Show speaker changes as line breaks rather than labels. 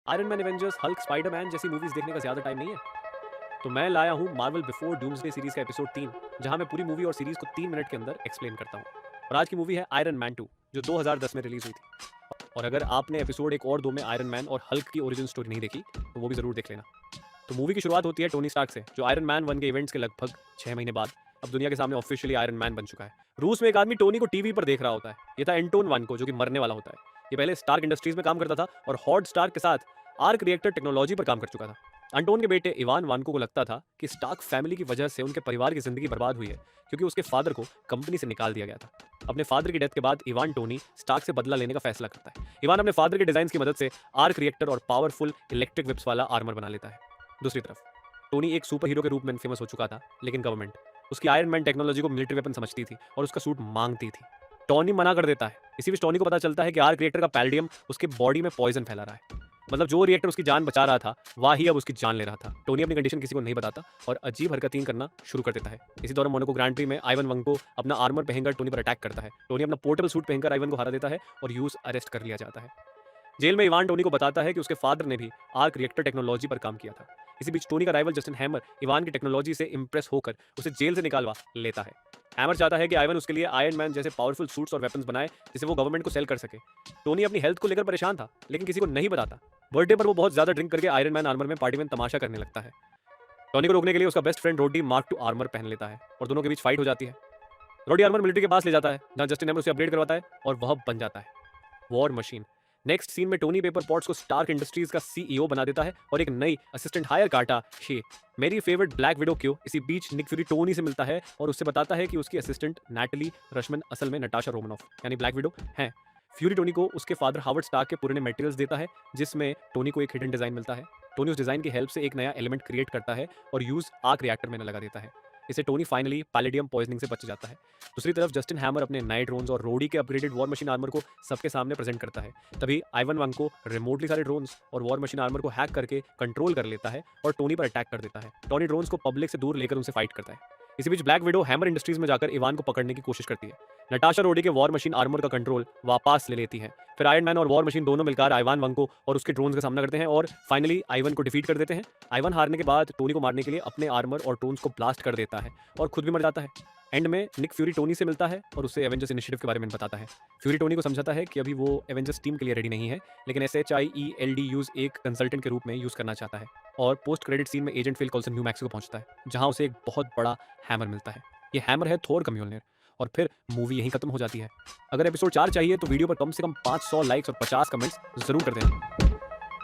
Iron man, Avengers, Hulk, Spiderman जैसी movies देखने का ज्यादा टाइम नहीं है। तो मैं लाया हूँ मार्वल बिफोर डूम्सडे सीरीज का एपिसोड 3, जहां मैं पूरी मूवी और सीरीज को 3 मिनट के अंदर एक्सप्लेन करता हूँ। और आज की मूवी है आयरन मैन 2, जो 2010 में रिलीज हुई थी। और अगर आपने एपिसोड 1 और 2 में आयरन मैन और हल्क की ओरिजिन स्टोरी नहीं देखी, तो वो भी जरूर देख लेना। तो मूवी की शुरुआत होती है टोनी स्टार्क से, जो आयरन मैन 1 के इवेंट्स के लगभग 6 महीने बाद अब दुनिया के सामने ऑफिशियली आयरन मैन बन चुका है। रूस में एक आदमी टोनी को टीवी पर देख रहा होता है। ये था एंटोन 1 को, जो कि मरने वाला होता है। ये पहले स्टार्क इंडस्ट्रीज में काम करता था और हॉट स्टार्क के साथ आर्क रिएक्टर टेक्नोलॉजी पर काम कर चुका था। अंटोन के बेटे इवान वानको को लगता था कि स्टार्क फैमिली की वजह से उनके परिवार की जिंदगी बर्बाद हुई है, क्योंकि उसके फादर को कंपनी से निकाल दिया गया था। अपने फादर की डेथ के बाद इवान टोनी स्टार्क से बदला लेने का फैसला करता है। इवान अपने फादर के डिजाइन की मदद से आर्क रिएक्टर और पावरफुल इलेक्ट्रिक विप्स वाला आर्मर बना लेता है। दूसरी तरफ टोनी एक सुपर हीरो के रूप में फेमस हो चुका था, लेकिन गवर्नमेंट उसकी आयरन मैन टेक्नोलॉजी को मिलिट्री वेपन समझती थी और उसका सूट मांगती थी। टोनी मना कर देता है। इसी बीच टोनी को पता चलता है कि आर्क रिएक्टर का पैल्डियम उसके बॉडी में पॉइजन फैला रहा है। मतलब जो रिएक्टर उसकी जान बचा रहा था, वही अब उसकी जान ले रहा था। टोनी अपनी कंडीशन किसी को नहीं बताता और अजीब हरकतें करना शुरू कर देता है। इसी दौरान मोनाको ग्रैंड प्री में आइवन वंग को अपना आर्मर पहनकर टोनी पर अटैक करता है। टोनी अपना पोर्टेबल सूट पहनकर आइवन को हरा देता है और यूज अरेस्ट कर लिया जाता है। जेल में इवान टोनी को बताता है कि उसके फादर ने भी आर्क रिएक्टर टेक्नोलॉजी पर काम किया था। इसी बीच टोनी का राइवल जस्टिन हैमर इवान की टेक्नोलॉजी से इंप्रेस होकर उसे जेल से निकालवा लेता है। हैमर चाहता है कि आइवन उसके लिए आयरन मैन जैसे पावरफुल सूट्स और वेपन्स बनाए, जिसे वो गवर्नमेंट को सेल कर सके। टोनी अपनी हेल्थ को लेकर परेशान था, लेकिन किसी को नहीं बताता। बर्थडे पर वो बहुत ज्यादा ड्रिंक करके आयरन मैन आर्मर में पार्टी में तमाशा करने लगता है। टोनी को रोकने के लिए उसका बेस्ट फ्रेंड रोडी मार्क 2 आर्मर पहन लेता है और दोनों के बीच फाइट हो जाती है। रोडी आर्मर मिलिट्री के पास ले जाता है, जहां जस्टिन हैमर उसे अपग्रेड करवाता है और वह बन जाता है वॉर मशीन। नेक्स्ट सीन में टोनी पेपर पॉट्स को स्टार्क इंडस्ट्रीज का सीईओ बना देता है और एक नई असिस्टेंट हायर काटा शे, मेरी फेवरेट ब्लैक विडो क्यों। इसी बीच निक फ्यूरी टोनी से मिलता है और उससे बताता है कि उसकी असिस्टेंट नैटली रशमन असल में नटाशा रोमनॉफ यानी ब्लैक विडो है। फ्यूरी टोनी को उसके फादर हावर्ड स्टार्क के पुराने मटेरियल्स देता है, जिसमें टोनी को एक हिडन डिजाइन मिलता है। टोनी उस डिजाइन की हेल्प से एक नया एलिमेंट क्रिएट करता है और यूज आर्क रिएक्टर में लगा देता है। इसे टोनी फाइनली पैलेडियम पॉइजनिंग से बच जाता है। दूसरी तरफ जस्टिन हैमर अपने नए ड्रोन्स और रोडी के अपग्रेडेड वॉर मशीन आर्मर को सबके सामने प्रेजेंट करता है। तभी आइवन वंग को रिमोटली सारे ड्रोन्स और वॉर मशीन आर्मर को हैक करके कंट्रोल कर लेता है और टोनी पर अटैक कर देता है। टोनी ड्रोन्स को पब्लिक से दूर लेकर उनसे फाइट करता है। इसी बीच ब्लैक विडो हैमर इंडस्ट्रीज में जाकर इवान को पकड़ने की कोशिश करती है। नटाशा रोडी के वॉर मशीन आर्मर का कंट्रोल वापस ले लेती है। फिर आयरन मैन और वॉर मशीन दोनों मिलकर आइवान वंग को और उसके ड्रोन्स का सामना करते हैं और फाइनली आइवन को डिफीट कर देते हैं। आइवन हारने के बाद टोनी को मारने के लिए अपने आर्मर और ड्रोन्स को ब्लास्ट कर देता है और खुद भी मर जाता है। एंड में निक फ्यूरी टोनी से मिलता है और उसे एवेंजर्स इनिशिएटिव के बारे में बताता है। फ्यूरी टोनी को समझाता है कि अभी वो एवेंजर्स टीम के लिए रेडी नहीं है, लेकिन SHIELD यूज एक कंसल्टेंट के रूप में यूज करना चाहता है। और पोस्ट क्रेडिट सीन में agent Phil Coulson New Mexico पहुंचता है, जहां उसे एक बहुत बड़ा हैमर मिलता है। ये हैमर है थोर का म्योलनिर। और फिर मूवी यहीं खत्म हो जाती है। अगर एपिसोड 4 चाहिए तो वीडियो पर कम से कम 500 लाइक्स और 50 कमेंट्स जरूर कर देना।